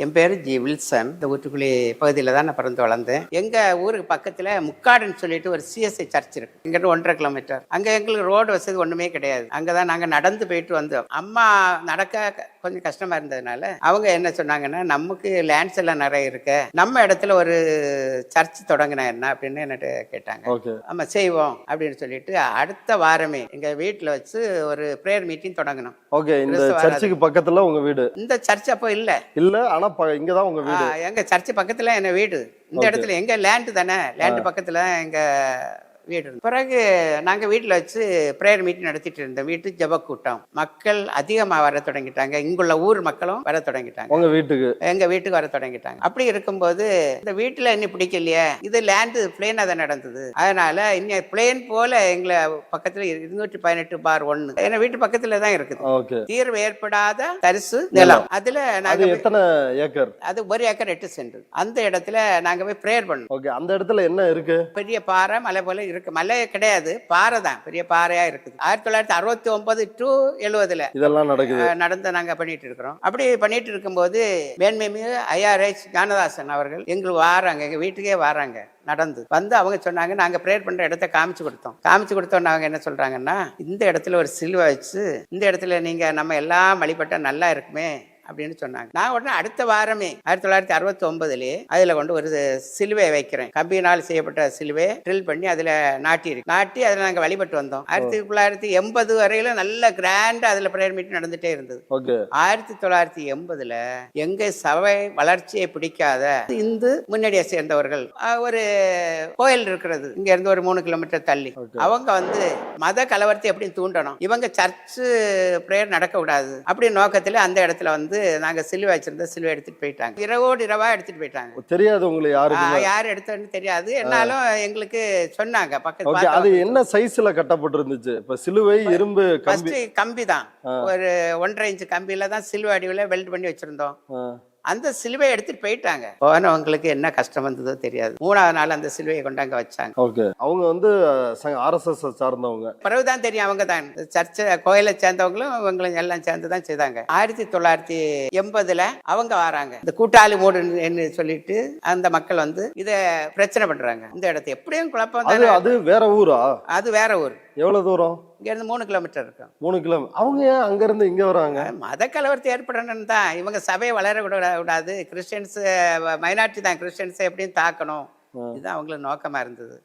என் பேர் G Wilson. இந்த ஊத்துக்குழி பகுதியில் தான் நான் பிறந்து வளர்ந்தேன். எங்கள் ஊருக்கு பக்கத்தில் முக்காடுன்னு சொல்லிட்டு ஒரு சிஎஸ்ஐ சர்ச் இருக்கு. இங்கிட்ட 1.5 கிலோமீட்டர். அங்கே எங்களுக்கு ரோடு வசதி ஒன்றுமே கிடையாது. அங்கே தான் நாங்கள் நடந்து போயிட்டு வந்தோம். அம்மா நடக்க கொஞ்சம் கஷ்டமாக இருந்ததுனால அவங்க என்ன சொன்னாங்கன்னா, நமக்கு லேண்ட்ஸ் எல்லாம் நிறைய இருக்கு, நம்ம இடத்துல ஒரு சர்ச் தொடங்கினா என்ன அப்படின்னு என்கிட்ட கேட்டாங்க. நம்ம செய்வோம் அப்படின்னு சொல்லிட்டு அடுத்த வாரமே எங்கள் வீட்டில் வச்சு ஒரு ப்ரேயர் மீட்டிங் தொடங்கினோம். இந்த சர்ச்சுக்கு பக்கத்துல உங்க வீடு? இந்த சர்ச் அப்போ இல்ல ஆனா இங்கதான் உங்க வீடு? எங்க சர்ச் பக்கத்துல என்ன வீடு. இந்த இடத்துல எங்க லேண்ட் தானே, லேண்ட் பக்கத்துல எங்க வீடு. பிறகு நாங்க வீட்டுல வச்சு பிரேயர் மீட்டிங் நடத்திட்டு இருந்தோம். வீட்டு ஜெப கூட்டம். மக்கள் அதிகமா வர தொடங்கிட்டாங்க. இங்குள்ள ஊர் மக்களும் வர தொடங்கிட்டாங்க. உங்க வீட்டுக்கு? எங்க வீட்டுக்கு வர தொடங்கிட்டாங்க. அப்படி இருக்கும்போது இந்த வீட்டுல இன்னும் பிடிக்கலையே, இது லேண்டு பிளேனா தான் நடந்தது. அதனால இன்னும் பிளேன் போல எங்களை பக்கத்துல 218/1 எங்க வீட்டு பக்கத்துல தான் இருக்குது. தீர்வு ஏற்படாத தரிசு நிலம். அதுல நாங்க எத்தனை ஏக்கர்? அது 1 ஏக்கர் 8 சென்ட். அந்த இடத்துல நாங்க போய் பிரேயர் பண்ணோம். அந்த இடத்துல என்ன இருக்கு? பெரிய பாறை மலை போல இருக்கு. மலை கிடையாது, பாறை தான், பெரிய பாறையா இருக்குது. 1969 to 70 இதெல்லாம் நடந்து நாங்க பண்ணிட்டு இருக்கிறோம். அப்படி பண்ணிட்டு இருக்கும்போது மேன்மேமிகு IRH ஞானதாசன் அவர்கள் எங்களுக்கு வாராங்க, எங்க வீட்டுக்கே வாராங்க. நடந்து வந்து அவங்க சொன்னாங்க, நாங்க ப்ரேயர் பண்ற இடத்த காமிச்சு கொடுத்தோம். அவங்க என்ன சொல்றாங்கன்னா, இந்த இடத்துல ஒரு சிலுவை வச்சு இந்த இடத்துல நீங்க நம்ம எல்லாம் வழிபட்டா நல்லா இருக்குமே அப்படின்னு சொன்னாங்க. நான் உடனே அடுத்த வாரமே 1969 அதுல கொண்டு ஒரு சிலுவை வைக்கிறேன். கம்பியினால் செய்யப்பட்ட சிலுவை ட்ரில் பண்ணி அதுல நாட்டி அதுல நாங்க வழிபட்டு வந்தோம். 1980 வரையில நல்ல கிராண்டா அதுல பிரேயர் மீட்டிங் நடந்துட்டே இருந்தது. 1980 எங்க சபை வளர்ச்சியை பிடிக்காத இந்து முன்னணியை சேர்ந்தவர்கள் ஒரு கோயில் இருக்கிறது, இங்க இருந்து ஒரு 3 கிலோமீட்டர் தள்ளி, அவங்க வந்து மத கலவரத்தை எப்படி தூண்டணும், இவங்க சர்ச்சு பிரேயர் நடக்க கூடாது அப்படி நோக்கத்துல அந்த இடத்துல வந்து நாங்க சிலுவை வச்சிருந்த சிலுவை எடுத்துட்டு போயிட்டாங்க. இரவோடு இரவா எடுத்துட்டு போயிட்டாங்க. தெரியாது உங்களுக்கு யாரு எடுத்தன்னு தெரியாது. என்னாலும் எங்களுக்கு சொன்னாங்க பக்கத்து. அது என்ன சைஸ்ல கட்டப்பட்டு இருந்துச்சு? இப்ப சிலுவை இரும்பு கம்பி தான், ஒரு 1.5 இன்ச் கம்பியில தான் சிலுவை அடிவுல வெல்ட் பண்ணி வச்சிருந்தோம். அந்த சிலுவை எடுத்துட்டு போயிட்டாங்க. போனவங்களுக்கு என்ன கஷ்டம் வந்ததோ தெரியாது. 3ஆவது நாள் அந்த சிலுவையை கொண்டாங்க வச்சாங்க. அவங்க வந்து RSS சார்ந்தவங்க. பிறகுதான் தெரியும் அவங்க தான் சர்ச்சை கோயிலை சேர்ந்தவங்களும் இவங்களும் எல்லாம் சேர்ந்துதான் செய்தாங்க. 1980 அவங்க வராங்க. இந்த கூட்டாளி மூடு சொல்லிட்டு அந்த மக்கள் வந்து இத பிரச்சனை பண்றாங்க. இந்த இடத்தை எப்படியும் குழப்பம். அது வேற ஊரா? அது வேற ஊர். எவ்வளவு தூரம்? இங்க இருந்து 3 கிலோமீட்டர் இருக்கும். 3 கிலோமீட்டர். அவங்க ஏன் அங்க இருந்து இங்க வராங்க? மத கலவரத்தை ஏற்படணும் தான். இவங்க சபையை வளர கூடாது, கிறிஸ்டியன்ஸ் மைனாரிட்டி தான், கிறிஸ்டியன்ஸ் எப்படியும் தாக்கணும், இதுதான் அவங்களுக்கு நோக்கமா இருந்தது.